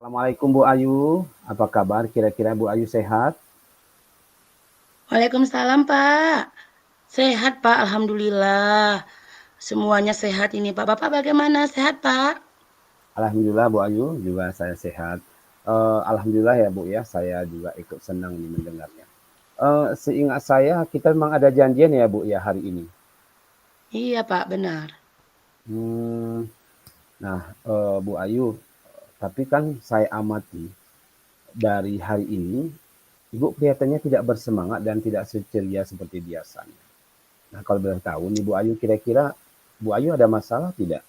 Assalamualaikum Bu Ayu, apa kabar? Kira-kira Bu Ayu sehat? Waalaikumsalam, Pak. Sehat, Pak, alhamdulillah. Semuanya sehat ini, Pak. Bapak bagaimana? Sehat, Pak? Alhamdulillah Bu Ayu, juga saya sehat. Alhamdulillah ya Bu ya, saya juga ikut senang nih mendengarnya. Seingat saya kita memang ada janjian ya Bu ya hari ini. Iya, Pak, benar. Hmm, nah Bu Ayu, tapi kan saya amati dari hari ini Ibu kelihatannya tidak bersemangat dan tidak seceria seperti biasanya. Nah kalau boleh tahu nih Bu Ayu, kira-kira Bu Ayu ada masalah tidak?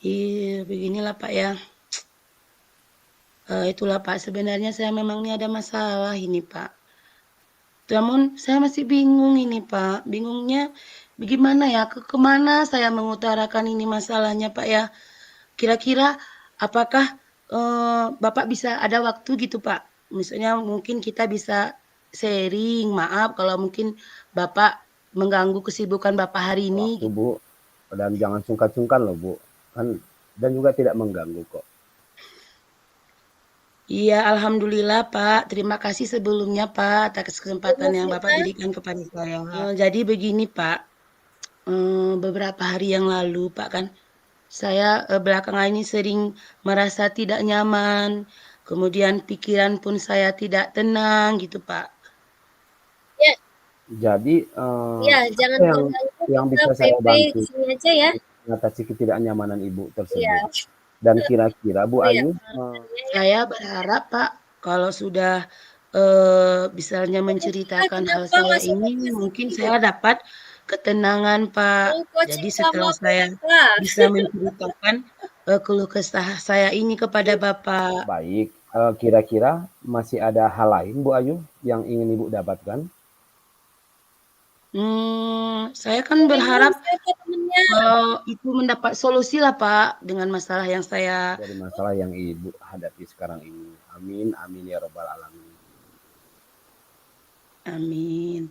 Iya, beginilah, Pak ya. Itulah, Pak. Sebenarnya saya memang ini ada masalah ini, Pak. Namun saya masih bingung ini, Pak. Bingungnya bagaimana ya? Kemana saya mengutarakan ini masalahnya, Pak ya? Kira-kira apakah Bapak bisa ada waktu gitu, Pak? Misalnya mungkin kita bisa sharing, maaf kalau mungkin Bapak mengganggu kesibukan Bapak hari ini Waktu gitu. Bu, dan jangan sungkan-sungkan loh Bu, kan dan juga tidak mengganggu kok. Iya, alhamdulillah Pak. Terima kasih sebelumnya Pak atas kesempatan yang Bapak berikan kepada saya. Jadi begini Pak, beberapa hari yang lalu Pak kan saya belakangan ini sering merasa tidak nyaman, kemudian pikiran pun saya tidak tenang gitu Pak. Ya, Jadi ya, apa jangan yang terganggu, kita bisa saya PP di bantu sini aja ya. mengatasi ketidaknyamanan Ibu Iya, tersebut? Dan kira-kira Bu oh ya, Ayu, penanganannya ya. Saya berharap Pak, kalau sudah misalnya Ah, menceritakan hal kenapa saya masuk ini, podcast mungkin ini? saya dapat ketenangan Pak. Mau Jadi coaching sama setelah aku saya apa? bisa menceritakan keluh kesah saya ini kepada Bapak. baik, kira-kira masih ada hal lain Bu Ayu yang ingin Ibu dapatkan? Saya kan Aku bingung berharap siapa temennya. kalau itu mendapat solusi lah Pak, dengan masalah yang saya Dari masalah yang Ibu hadapi sekarang ini. Amin, amin ya robbal alamin. amin.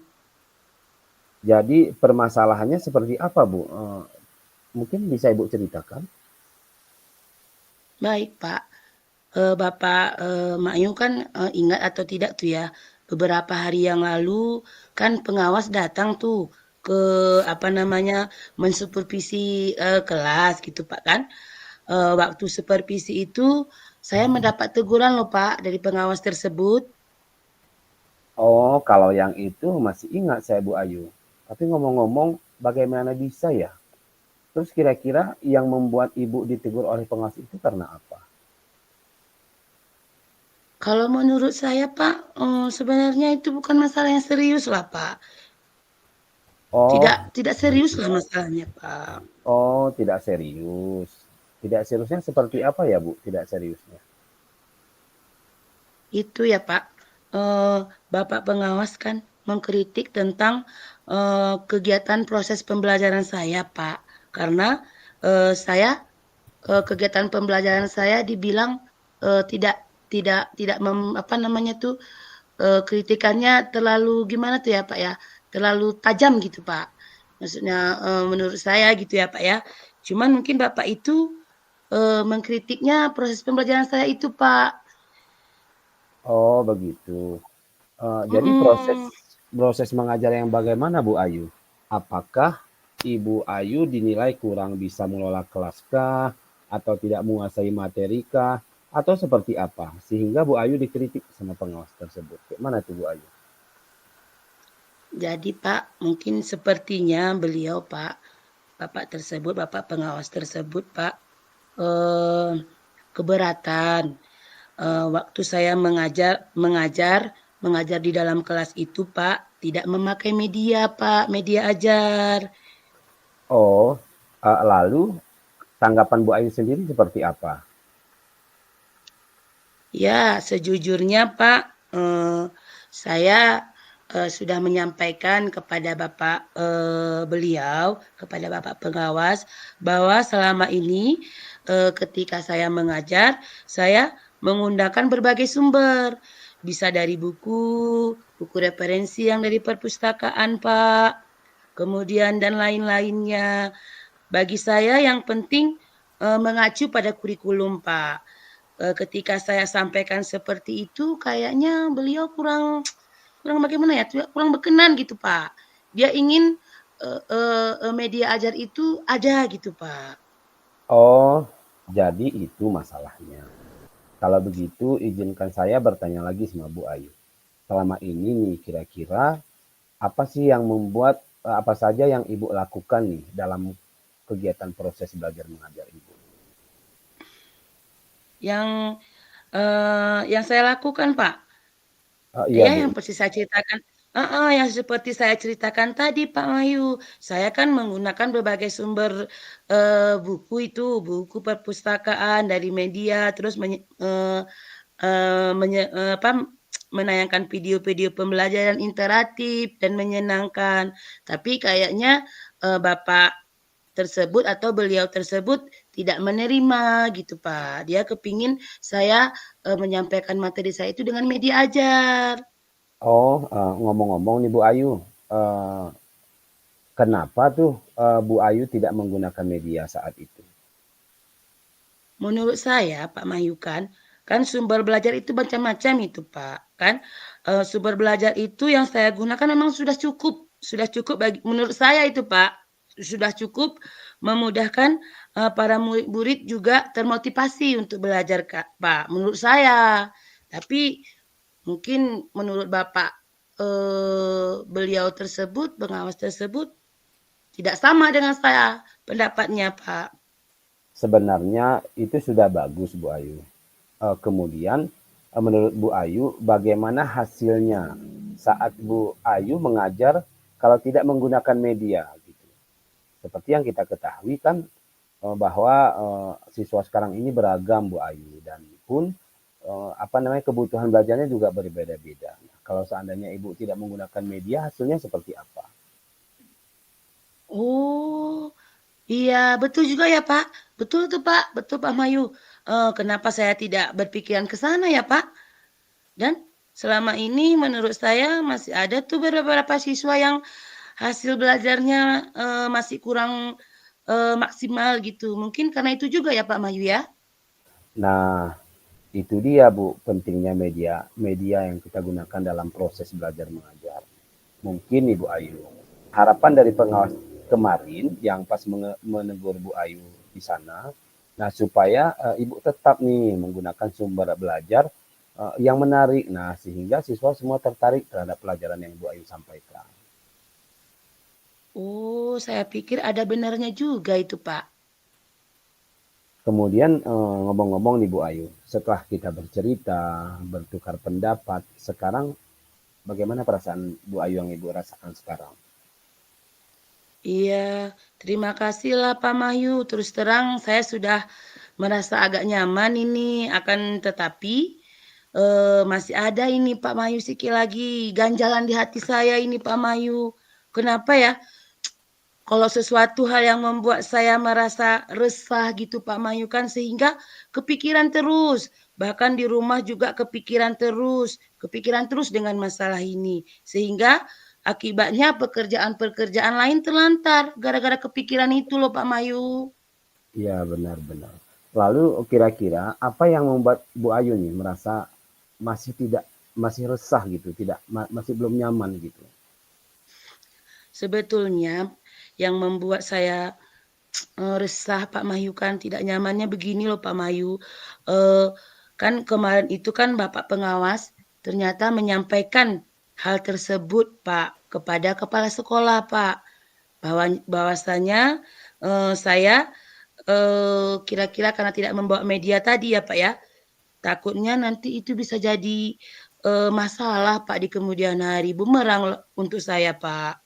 Jadi permasalahannya seperti apa Bu? Mungkin bisa Ibu ceritakan? Baik Pak. Bapak, Makyu kan, ingat atau tidak tuh ya, beberapa hari yang lalu kan pengawas datang tuh ke, apa namanya, mensupervisi, kelas gitu Pak kan. Waktu supervisi itu saya mendapat teguran loh Pak dari pengawas tersebut. Oh, kalau yang itu masih ingat saya Bu Ayu. Tapi ngomong-ngomong, bagaimana bisa ya? Terus kira-kira yang membuat Ibu ditegur oleh pengawas itu karena apa? Kalau menurut saya Pak, sebenarnya itu bukan masalah yang serius lah Pak. Tidak Oh, tidak serius lah masalahnya Pak. oh, tidak serius. Tidak seriusnya seperti apa ya Bu? Tidak seriusnya. Itu ya Pak, eee, Bapak pengawas kan mengkritik tentang, kegiatan proses pembelajaran saya Pak. Karena, saya, kegiatan pembelajaran saya dibilang, tidak tidak apa namanya tuh, kritikannya terlalu gimana tuh ya Pak ya, terlalu tajam gitu Pak. Maksudnya, menurut saya gitu ya Pak ya. Cuman mungkin Bapak itu, mengkritiknya proses pembelajaran saya itu Pak. Oh, begitu. Jadi proses Mhm. proses mengajar yang bagaimana Bu Ayu? Apakah Ibu Ayu dinilai kurang bisa mengelola kelas kah? Atau tidak menguasai materi kah? Atau seperti apa? Sehingga Bu Ayu dikritik sama pengawas tersebut. Kayak mana tuh Bu Ayu? Jadi Pak, mungkin sepertinya beliau Pak, Bapak tersebut, Bapak pengawas tersebut Pak, eee, keberatan, waktu saya mengajar di dalam kelas itu Pak, tidak memakai media Pak, media ajar. Oh, lalu tanggapan Bu Ayu sendiri seperti apa? Ya, sejujurnya Pak, saya, sudah menyampaikan kepada Bapak, beliau, kepada Bapak pengawas, bahwa selama ini, ketika saya mengajar, saya menggunakan berbagai sumber. Bisa dari buku referensi yang dari perpustakaan, Pak, kemudian dan lain-lainnya. Bagi saya yang penting, mengacu pada kurikulum, Pak. Ketika saya sampaikan seperti itu, kayaknya beliau kurang bagaimana ya, kurang berkenan gitu, Pak. Dia ingin, media ajar itu ada gitu, Pak. Oh, jadi itu masalahnya. Kalau begitu, izinkan saya bertanya lagi sama Bu Ayu. Selama ini nih, kira-kira apa sih yang membuat apa saja yang Ibu lakukan nih dalam kegiatan proses belajar mengajar Ibu? Yang saya lakukan, Pak, Iya ya Bu. yang seperti saya ceritakan yang seperti saya ceritakan tadi, Pak Wahyu. Saya kan menggunakan berbagai sumber, buku itu, buku perpustakaan dari media, terus menayangkan video-video pembelajaran interaktif dan menyenangkan. Tapi kayaknya, Bapak tersebut atau beliau tersebut tidak menerima gitu, Pak. Dia kepingin saya, menyampaikan materi saya itu dengan media ajar. Oh, ngomong-ngomong nih Bu Ayu, eee, kenapa tuh, Bu Ayu tidak menggunakan media saat itu? Menurut saya, Pak Mahyukan, kan sumber belajar itu macam-macam itu, Pak. Kan, sumber belajar itu yang saya gunakan memang sudah cukup bagi menurut saya itu, Pak. Sudah cukup memudahkan, para murid-murid juga termotivasi untuk belajar, Kak, Pak, menurut saya. Tapi mungkin menurut Bapak, beliau tersebut, pengawas tersebut tidak sama dengan saya pendapatnya, Pak. Sebenarnya itu sudah bagus Bu Ayu. Kemudian, menurut Bu Ayu bagaimana hasilnya saat Bu Ayu mengajar kalau tidak menggunakan media gitu? Seperti yang kita ketahui kan, bahwa, siswa sekarang ini beragam Bu Ayu dan pun, apa namanya, kebutuhan belajarnya juga berbeda-beda. Nah, kalau seandainya Ibu tidak menggunakan media hasilnya seperti apa? Oh, iya betul juga ya, Pak. Betul tuh, Pak, betul Pak Mayu. Kenapa saya tidak berpikiran ke sana ya, Pak? Dan selama ini menurut saya masih ada tuh beberapa siswa yang hasil belajarnya, masih kurang, maksimal gitu. Mungkin karena itu juga ya, Pak Mayu ya? Nah, itu dia Bu, pentingnya media media yang kita gunakan dalam proses belajar mengajar. Mungkin Ibu Ayu, harapan dari pengawas kemarin yang pas menegur Bu Ayu di sana, nah supaya Ibu tetap nih menggunakan sumber belajar yang menarik, nah sehingga siswa semua tertarik terhadap pelajaran yang Bu Ayu sampaikan. Oh, saya pikir ada benarnya juga itu, Pak. Kemudian ngomong-ngomong nih Bu Ayu, setelah kita bercerita, bertukar pendapat, sekarang bagaimana perasaan Bu Ayu yang Ibu rasakan sekarang? Iya, terima kasihlah Pak Mahyu. Terus terang saya sudah merasa agak nyaman ini, akan tetapi masih ada ini Pak Mahyu sikit lagi ganjalan di hati saya ini Pak Mahyu. Kenapa ya? Kalau sesuatu hal yang membuat saya merasa resah gitu Pak Mahyu kan sehingga kepikiran terus. Bahkan di rumah juga kepikiran terus dengan masalah ini. Sehingga akibatnya pekerjaan-pekerjaan lain terlantar gara-gara kepikiran itu loh Pak Mahyu. Iya benar-benar. Lalu kira-kira apa yang membuat Bu Ayu nih merasa masih resah gitu, tidak masih belum nyaman gitu? Sebetulnya yang membuat saya resah Pak Mahyu kan tidak nyamannya begini loh Pak Mahyu. Kan kemarin itu kan Bapak pengawas ternyata menyampaikan hal tersebut Pak kepada kepala sekolah Pak bahwasanya saya kira-kira karena tidak membawa media tadi ya Pak ya takutnya nanti itu bisa jadi masalah Pak di kemudian hari bumerang untuk saya Pak.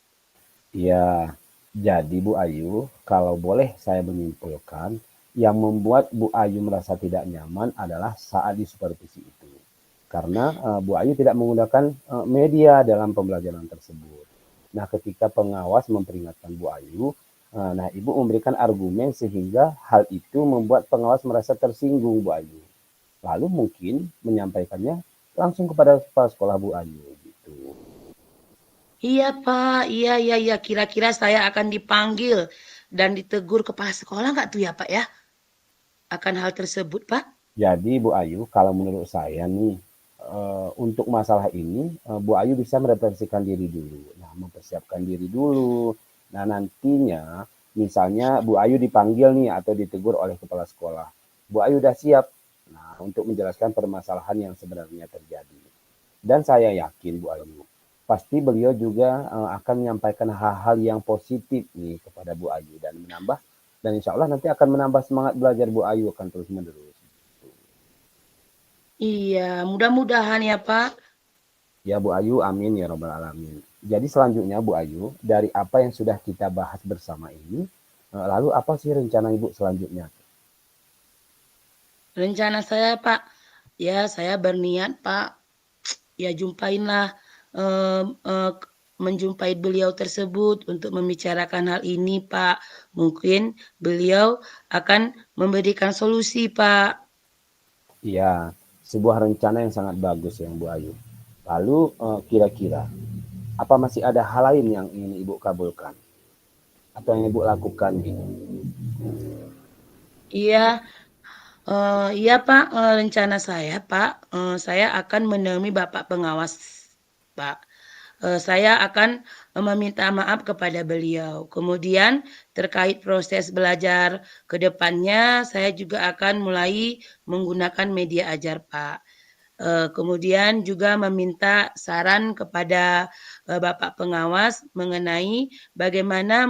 Iya, jadi Bu Ayu, kalau boleh saya menyimpulkan, yang membuat Bu Ayu merasa tidak nyaman adalah saat di supervisi itu. Karena Bu Ayu tidak menggunakan media dalam pembelajaran tersebut. Nah, ketika pengawas memperingatkan Bu Ayu, nah Ibu memberikan argumen sehingga hal itu membuat pengawas merasa tersinggung Bu Ayu. Lalu mungkin menyampaikannya langsung kepada kepala sekolah Bu Ayu gitu. Iya Pak, iya iya iya, kira-kira saya akan dipanggil dan ditegur kepala sekolah nggak tuh ya Pak ya? akan hal tersebut, Pak? Jadi Bu Ayu, kalau menurut saya nih, untuk masalah ini, Bu Ayu bisa merefleksikan diri dulu. Nah, mempersiapkan diri dulu. Nah, nantinya misalnya Bu Ayu dipanggil nih atau ditegur oleh kepala sekolah. Bu Ayu udah siap, nah, untuk menjelaskan permasalahan yang sebenarnya terjadi. Dan saya yakin Bu Ayu, pasti beliau juga akan menyampaikan hal-hal yang positif nih kepada Bu Ayu dan insya Allah nanti akan menambah semangat belajar Bu Ayu akan terus menerus. Iya, mudah-mudahan ya, Pak. Ya Bu Ayu, amin ya robbal alamin. Jadi selanjutnya Bu Ayu, dari apa yang sudah kita bahas bersama ini, lalu apa sih rencana Ibu selanjutnya? Rencana saya, Pak, ya saya berniat, Pak, ya jumpainlah, menjumpai beliau tersebut untuk membicarakan hal ini, Pak. Mungkin beliau akan memberikan solusi, Pak. Iya, sebuah rencana yang sangat bagus yang Bu Ayu. Lalu kira-kira apa masih ada hal lain yang ingin Ibu kabulkan atau yang Ibu lakukan gitu? Iya, iya, Pak, rencana saya, Pak, saya akan menemui Bapak pengawas, Pak. Saya akan meminta maaf kepada beliau. Kemudian terkait proses belajar ke depannya, saya juga akan mulai menggunakan media ajar, Pak. Kemudian juga meminta saran kepada Bapak pengawas mengenai bagaimana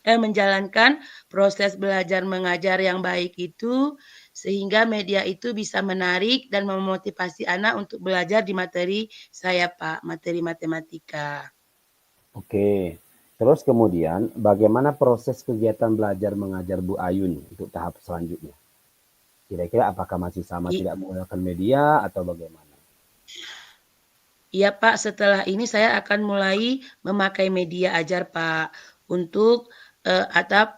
menjalankan proses belajar mengajar yang baik itu sehingga media itu bisa menarik dan memotivasi anak untuk belajar di materi saya, Pak, materi matematika. Oke. Terus kemudian bagaimana proses kegiatan belajar mengajar Bu Ayu nih untuk tahap selanjutnya? Kira-kira apakah masih sama I- tidak menggunakan media atau bagaimana? Iya, Pak, setelah ini saya akan mulai memakai media ajar, Pak, untuk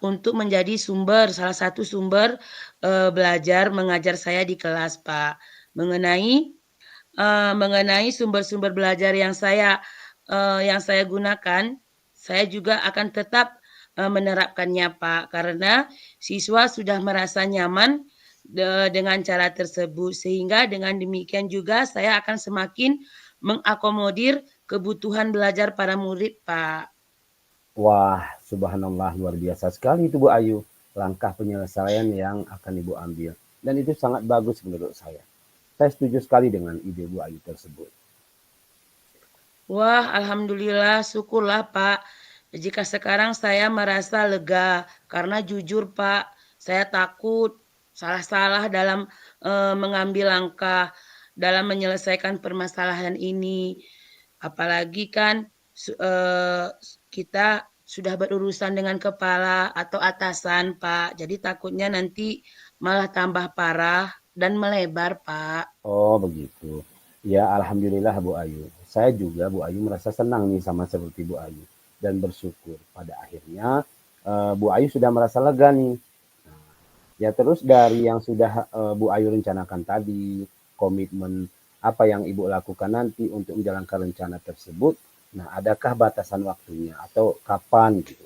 untuk menjadi salah satu sumber belajar mengajar saya di kelas, Pak. Mengenai sumber-sumber belajar yang saya gunakan, saya juga akan tetap menerapkannya, Pak, karena siswa sudah merasa nyaman dengan cara tersebut, sehingga dengan demikian juga saya akan semakin mengakomodir kebutuhan belajar para murid, Pak. Wah, subhanallah luar biasa sekali itu Bu Ayu. Langkah penyelesaian yang akan Ibu ambil. Dan itu sangat bagus menurut saya. Saya setuju sekali dengan ide Bu Ayu tersebut. Wah, alhamdulillah, syukurlah, Pak. Jika sekarang saya merasa lega karena jujur, Pak, saya takut salah-salah dalam mengambil langkah dalam menyelesaikan permasalahan ini. Apalagi kan kita sudah berurusan dengan kepala atau atasan, Pak. Jadi takutnya nanti malah tambah parah dan melebar, Pak. Oh, begitu. Ya, alhamdulillah Bu Ayu. Saya juga Bu Ayu merasa senang nih sama seperti Bu Ayu dan bersyukur pada akhirnya Bu Ayu sudah merasa lega nih. Ya, terus dari yang sudah Bu Ayu rencanakan tadi, komitmen apa yang Ibu lakukan nanti untuk menjalankan rencana tersebut. Nah, adakah batasan waktunya atau kapan gitu?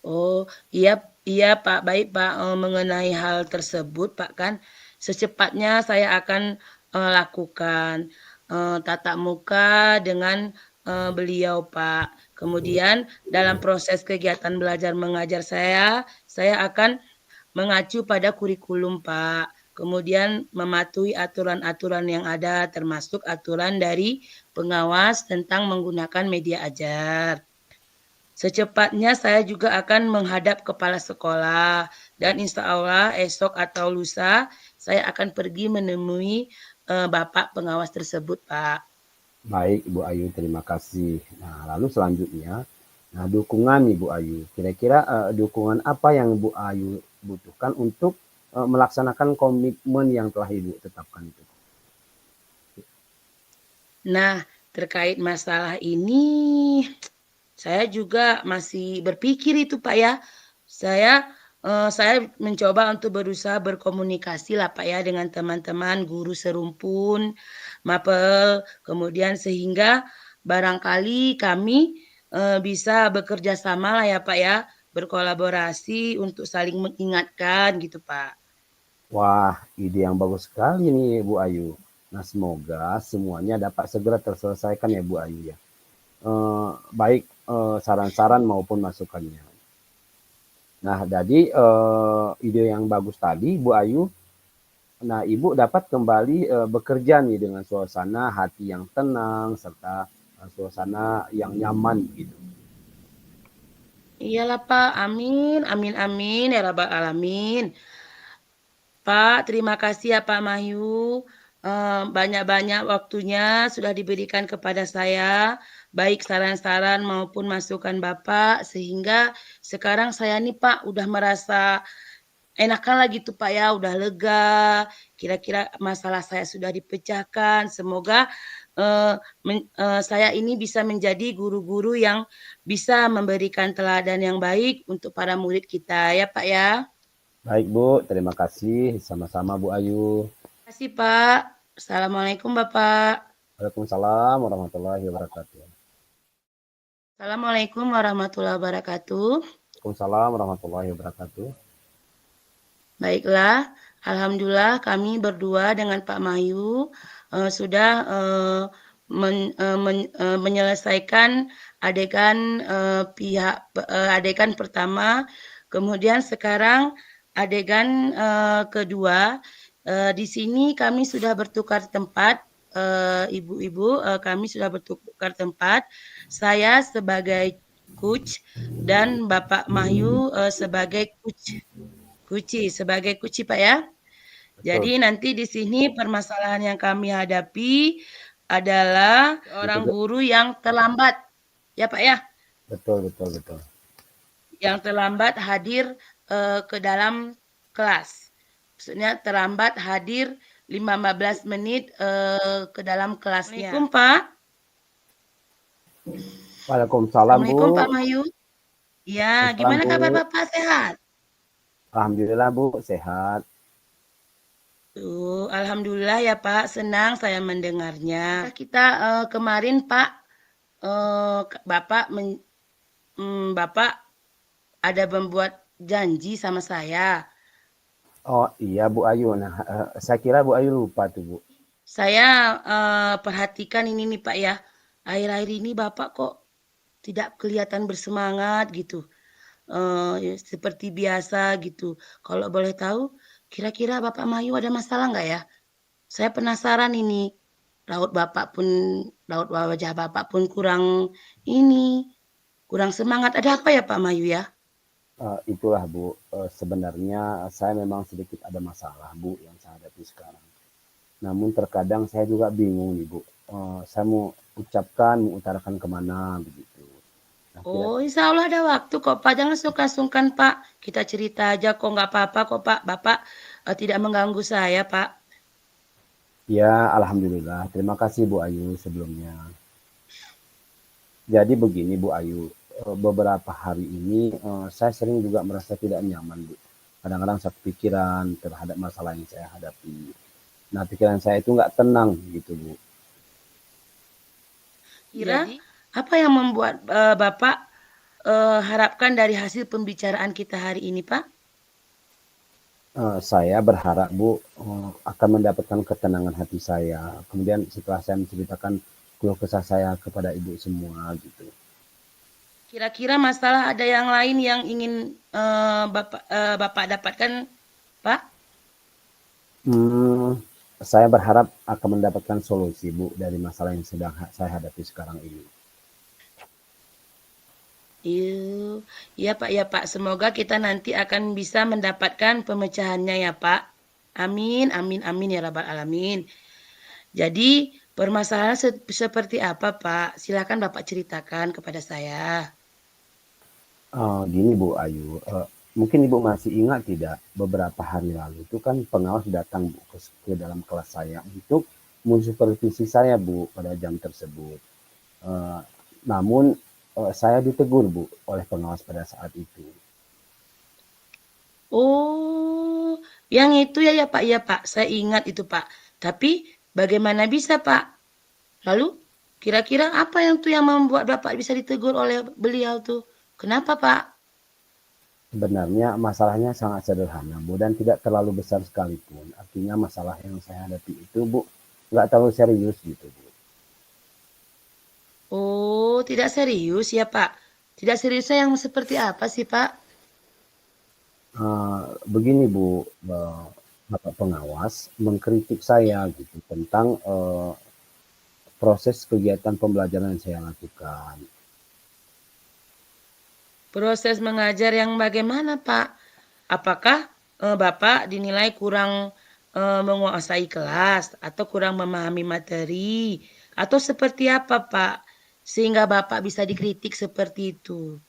Oh, iya, iya, Pak. Baik, Pak. Mengenai hal tersebut, Pak, kan secepatnya saya akan lakukan tatap muka dengan beliau, Pak. Kemudian dalam proses kegiatan belajar mengajar saya akan mengacu pada kurikulum, Pak. Kemudian mematuhi aturan-aturan yang ada, termasuk aturan dari pengawas tentang menggunakan media ajar. Secepatnya saya juga akan menghadap kepala sekolah dan insya Allah esok atau lusa saya akan pergi menemui Bapak pengawas tersebut, Pak. Baik, Ibu Ayu, terima kasih. Nah, lalu selanjutnya, nah dukungan Ibu Ayu. Kira-kira dukungan apa yang Ibu Ayu butuhkan untuk melaksanakan komitmen yang telah Ibu tetapkan itu? Nah, terkait masalah ini saya juga masih berpikir itu, Pak, ya. Saya mencoba untuk berusaha berkomunikasi lah, Pak, ya, dengan teman-teman guru serumpun, mapel, kemudian sehingga barangkali kami bisa bekerja sama lah ya, Pak, ya, berkolaborasi untuk saling mengingatkan gitu, Pak. Wah, ide yang bagus sekali nih Bu Ayu. Nah, semoga semuanya dapat segera terselesaikan ya Bu Ayu ya. Baik saran-saran maupun masukannya. Nah, jadi ide yang bagus tadi Bu Ayu. Nah, Ibu dapat kembali bekerja nih dengan suasana hati yang tenang serta suasana yang nyaman gitu. Iyalah Pak, amin, amin, amin ya rabbal alamin. Pak, terima kasih ya Pak Mahyu. Banyak-banyak waktunya sudah diberikan kepada saya, baik saran-saran maupun masukan Bapak, sehingga sekarang saya nih Pak udah merasa enakan lagi tuh Pak ya, udah lega. Kira-kira masalah saya sudah dipecahkan. Semoga saya ini bisa menjadi guru-guru yang bisa memberikan teladan yang baik untuk para murid kita ya Pak ya. Baik Bu, terima kasih. Sama-sama Bu Ayu. Terima kasih Pak. Assalamualaikum Bapak. Waalaikumsalam warahmatullahi wabarakatuh. Assalamualaikum warahmatullahi wabarakatuh. Waalaikumsalam warahmatullahi wabarakatuh. Baiklah, alhamdulillah kami berdua dengan Pak Mahyu sudah menyelesaikan adegan adegan pertama, kemudian sekarang adegan kedua. Di sini kami sudah bertukar tempat, ibu-ibu, kami sudah bertukar tempat. Saya sebagai coach dan Bapak Mahyu sebagai sebagai kuci Pak ya. Jadi nanti di sini permasalahan yang kami hadapi adalah orang guru yang terlambat. Ya Pak ya. Betul. Yang terlambat hadir ke dalam kelas. Maksudnya terlambat hadir 15 menit ke dalam kelasnya. Assalamualaikum Pak. Waalaikumsalam Bu. Assalamualaikum Pak Mahyu. Ya, gimana kabar Bapak, sehat? Alhamdulillah Bu, sehat. Alhamdulillah ya Pak, senang saya mendengarnya. Kita kemarin Pak, Bapak ada membuat janji sama saya. Oh iya Bu Ayu, nah saya kira Bu Ayu lupa tuh Bu. Saya perhatikan ini nih Pak ya, akhir-akhir ini Bapak kok tidak kelihatan bersemangat gitu. Ya, seperti biasa gitu. Kalau boleh tahu, kira-kira Bapak Mahyu ada masalah nggak ya? Saya penasaran ini. Raut wajah Bapak pun kurang semangat. Ada apa ya Pak Mahyu ya? Itulah Bu, sebenarnya saya memang sedikit ada masalah Bu yang saya hadapi sekarang. Namun terkadang saya juga bingung nih Bu. Saya mau utarakan kemana begitu. Oh, insya Allah ada waktu kok Pak. Jangan sungkan-sungkan Pak. Kita cerita aja kok, nggak apa-apa kok Pak. Bapak tidak mengganggu saya Pak. Ya, alhamdulillah. Terima kasih Bu Ayu sebelumnya. Jadi begini Bu Ayu, beberapa hari ini saya sering juga merasa tidak nyaman Bu. Kadang-kadang satu pikiran terhadap masalah yang saya hadapi. Nah, pikiran saya itu nggak tenang gitu Bu. Kira apa yang membuat Bapak harapkan dari hasil pembicaraan kita hari ini, Pak? Saya berharap Bu akan mendapatkan ketenangan hati saya. Kemudian setelah saya menceritakan keluh kesah saya kepada Ibu semua gitu. Kira-kira masalah ada yang lain yang ingin Bapak dapatkan, Pak? Saya berharap akan mendapatkan solusi Bu dari masalah yang sedang saya hadapi sekarang ini. Iya Pak, ya Pak. Semoga kita nanti akan bisa mendapatkan pemecahannya ya Pak. Amin, amin, amin ya rabbal alamin. Jadi permasalahan seperti apa Pak? Silakan Bapak ceritakan kepada saya. Gini Bu Ayu, mungkin Ibu masih ingat tidak beberapa hari lalu itu kan pengawas datang Bu ke dalam kelas saya untuk mensupervisi saya Bu pada jam tersebut. Namun saya ditegur Bu oleh pengawas pada saat itu. Oh, yang itu ya Pak, ya Pak. Saya ingat itu Pak. Tapi bagaimana bisa Pak? Lalu kira-kira apa yang membuat Bapak bisa ditegur oleh beliau tuh? Kenapa Pak? Sebenarnya masalahnya sangat sederhana, Bu, dan tidak terlalu besar sekalipun. Artinya masalah yang saya hadapi itu, Bu, nggak terlalu serius gitu, Bu. Oh, tidak serius ya, Pak? Tidak seriusnya yang seperti apa sih, Pak? Begini, Bu, Bapak pengawas mengkritik saya gitu tentang proses kegiatan pembelajaran yang saya lakukan. Proses mengajar yang bagaimana, Pak? Apakah Bapak dinilai kurang menguasai kelas atau kurang memahami materi atau seperti apa, Pak? Sehingga Bapak bisa dikritik seperti itu.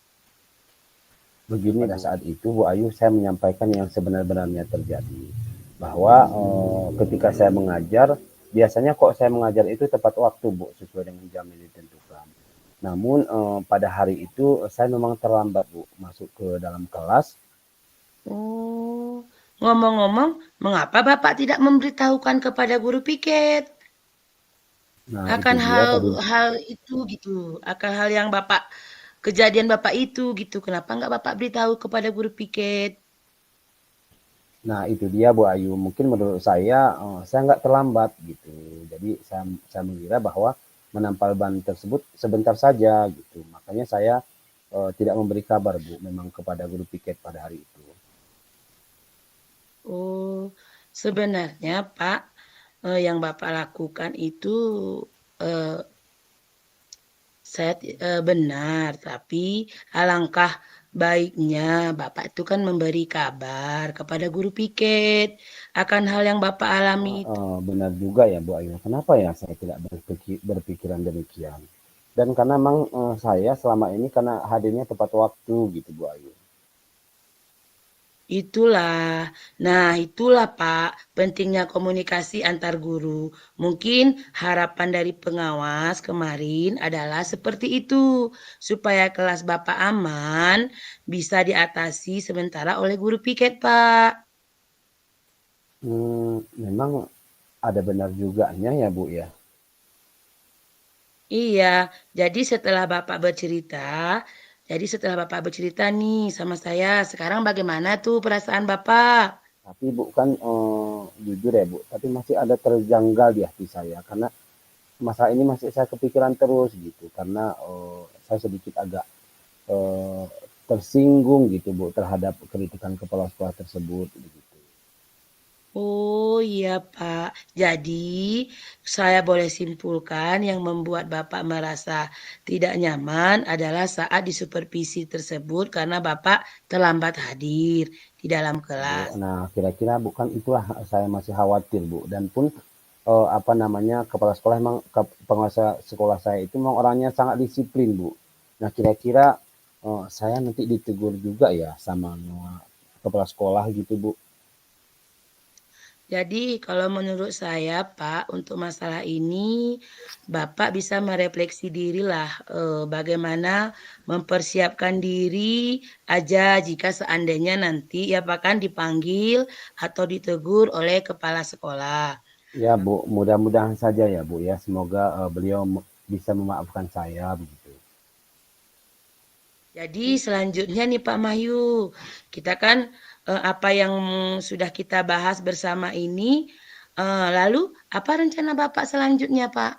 Begini, pada saat itu, Bu Ayu, saya menyampaikan yang sebenar-benarnya terjadi. Bahwa ketika saya mengajar, biasanya kok saya mengajar itu tepat waktu, Bu, sesuai dengan jam yang ditentukan. Namun pada hari itu saya memang terlambat, Bu, masuk ke dalam kelas. Oh, ngomong-ngomong, mengapa Bapak tidak memberitahukan kepada guru piket Nah, itu akan dia tadi. hal-hal itu gitu, akan hal yang kejadian Bapak itu gitu. Kenapa nggak Bapak beritahu kepada guru piket? Nah, itu dia, Bu Ayu. Mungkin menurut saya nggak terlambat gitu. Jadi saya mengira bahwa menampal ban tersebut sebentar saja gitu. Makanya saya tidak memberi kabar, Bu, memang kepada guru piket pada hari itu. Oh, sebenarnya Pak, yang Bapak lakukan itu eh, benar, tapi alangkah baiknya Bapak itu kan memberi kabar kepada guru piket akan hal yang Bapak alami itu. Benar juga ya, Bu Ayu. Kenapa ya saya tidak berpikiran demikian? Dan karena memang saya selama ini karena hadirnya tepat waktu gitu, Bu Ayu. Itulah. Nah, itulah Pak, pentingnya komunikasi antar guru. Mungkin harapan dari pengawas kemarin adalah seperti itu, supaya kelas Bapak aman bisa diatasi sementara oleh guru piket, Pak. Memang ada benar juganya ya, Bu ya. Iya, jadi setelah Bapak bercerita nih sama saya, sekarang bagaimana tuh perasaan Bapak? Tapi Bu kan jujur ya, Bu, tapi masih ada terjanggal di hati saya karena masalah ini masih saya kepikiran terus gitu karena saya sedikit agak eh, tersinggung gitu, Bu, terhadap kritikan kepala sekolah tersebut gitu. Oh iya Pak, jadi saya boleh simpulkan yang membuat Bapak merasa tidak nyaman adalah saat disupervisi tersebut karena Bapak terlambat hadir di dalam Bu. kelas. Nah, kira-kira bukan itulah saya masih khawatir, Bu. Dan pun apa namanya kepala sekolah emang penguasa sekolah saya itu memang orangnya sangat disiplin, Bu. Nah, kira-kira saya nanti ditegur juga ya sama kepala sekolah gitu, Bu. Jadi kalau menurut saya Pak, untuk masalah ini Bapak bisa merefleksi dirilah bagaimana mempersiapkan diri aja jika seandainya nanti ya Pak kan dipanggil atau ditegur oleh kepala sekolah. Ya, Bu, mudah-mudahan saja ya, Bu ya. Semoga beliau bisa memaafkan saya begitu. Jadi selanjutnya nih Pak Mahyu, kita kan apa yang sudah kita bahas bersama ini, lalu apa rencana Bapak selanjutnya Pak?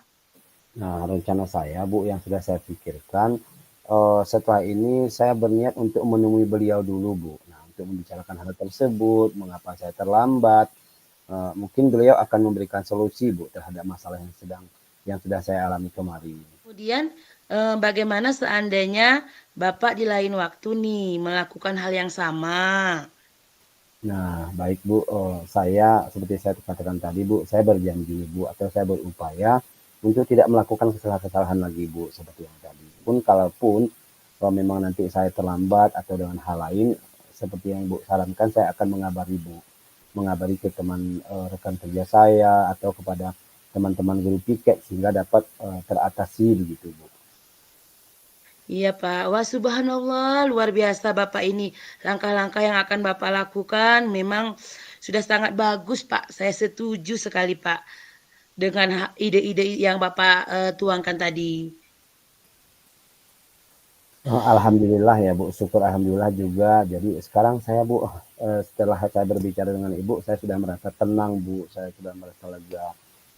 Nah, rencana saya, Bu, yang sudah saya pikirkan, setelah ini saya berniat untuk menemui beliau dulu, Bu. Nah, untuk membicarakan hal tersebut, mengapa saya terlambat, mungkin beliau akan memberikan solusi, Bu, terhadap masalah yang sudah saya alami kemarin. Kemudian bagaimana seandainya Bapak di lain waktu nih melakukan hal yang sama? Nah, baik Bu, saya seperti saya katakan tadi Bu, saya berjanji Bu atau saya berupaya untuk tidak melakukan kesalahan-kesalahan lagi Bu seperti yang tadi. Pun kalaupun kalau memang nanti saya terlambat atau dengan hal lain seperti yang Ibu sarankan, saya akan mengabari Bu, mengabari ke teman rekan kerja saya atau kepada teman-teman guru piket sehingga dapat teratasi begitu Bu. Iya Pak, wah subhanallah luar biasa Bapak ini. Langkah-langkah yang akan Bapak lakukan memang sudah sangat bagus Pak. Saya setuju sekali Pak dengan ide-ide yang Bapak tuangkan tadi. Alhamdulillah ya Bu, syukur alhamdulillah juga. Jadi sekarang saya Bu, setelah saya berbicara dengan Ibu, saya sudah merasa tenang Bu, saya sudah merasa lega.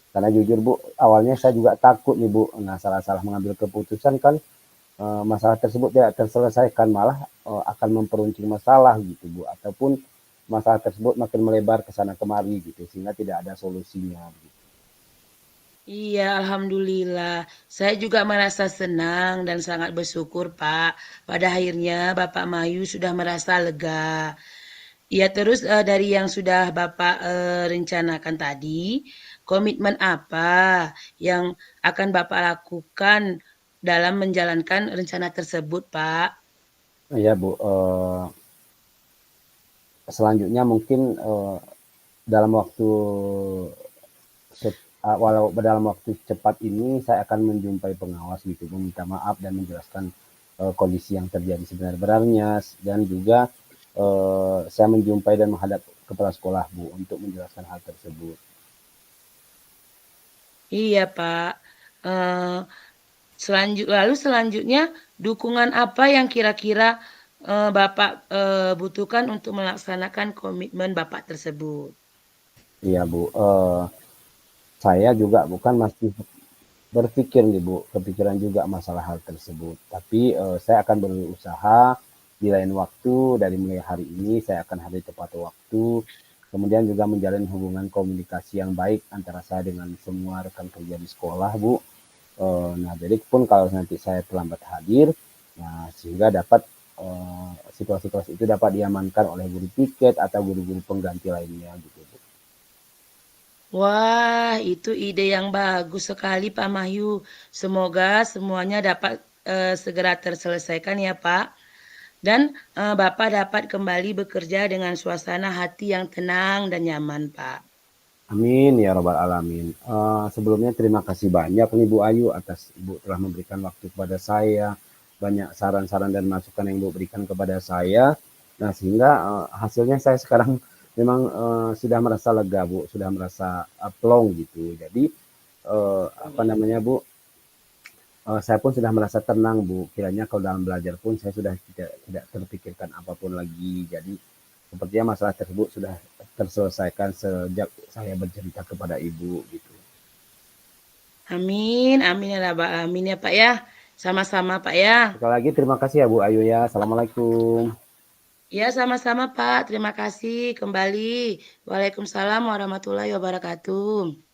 Karena jujur Bu, awalnya saya juga takut nih Bu, nah salah-salah mengambil keputusan kan masalah tersebut tidak terselesaikan, malah akan memperuncing masalah gitu Bu, ataupun masalah tersebut makin melebar ke sana kemari gitu, sehingga tidak ada solusinya gitu. Iya, alhamdulillah. Saya juga merasa senang dan sangat bersyukur, Pak. Pada akhirnya Bapak Mayu sudah merasa lega. Iya, terus dari yang sudah Bapak rencanakan tadi, komitmen apa yang akan Bapak lakukan dalam menjalankan rencana tersebut, Pak? Ya Bu, selanjutnya mungkin dalam waktu walau dalam waktu cepat ini saya akan menjumpai pengawas gitu, meminta maaf dan menjelaskan kondisi yang terjadi sebenarnya dan juga saya menjumpai dan menghadap kepala sekolah Bu untuk menjelaskan hal tersebut. Iya, Pak. Eh, lalu selanjutnya dukungan apa yang kira-kira Bapak butuhkan untuk melaksanakan komitmen Bapak tersebut? Iya Bu, saya juga bukan masih berpikir nih Bu, kepikiran juga masalah hal tersebut. Tapi saya akan berusaha di lain waktu, dari mulai hari ini saya akan hadir tepat waktu, kemudian juga menjalin hubungan komunikasi yang baik antara saya dengan semua rekan kerja di sekolah Bu. Nah jadi pun kalau nanti saya terlambat hadir, nah sehingga dapat situasi-situasi itu dapat diamankan oleh guru piket atau guru-guru pengganti lainnya gitu Bu. Wah, itu ide yang bagus sekali Pak Mahyu. Semoga semuanya dapat segera terselesaikan ya Pak. Dan Bapak dapat kembali bekerja dengan suasana hati yang tenang dan nyaman Pak. Amin ya robbal alamin. Sebelumnya terima kasih banyak nih Bu Ayu atas Ibu telah memberikan waktu kepada saya, banyak saran-saran dan masukan yang Ibu berikan kepada saya. Nah sehingga hasilnya saya sekarang memang sudah merasa lega Bu, sudah merasa plong gitu. Jadi apa namanya Bu, saya pun sudah merasa tenang Bu. Kiranya kalau dalam belajar pun saya sudah tidak terpikirkan apapun lagi. Jadi sepertinya masalah tersebut sudah terselesaikan sejak saya bercerita kepada Ibu gitu. Amin, amin ya Rabbal Alamin ya Pak ya. Sama-sama Pak ya. Sekali lagi terima kasih ya Bu Ayu ya. Assalamualaikum. Ya sama-sama Pak. Terima kasih kembali. Waalaikumsalam warahmatullahi wabarakatuh.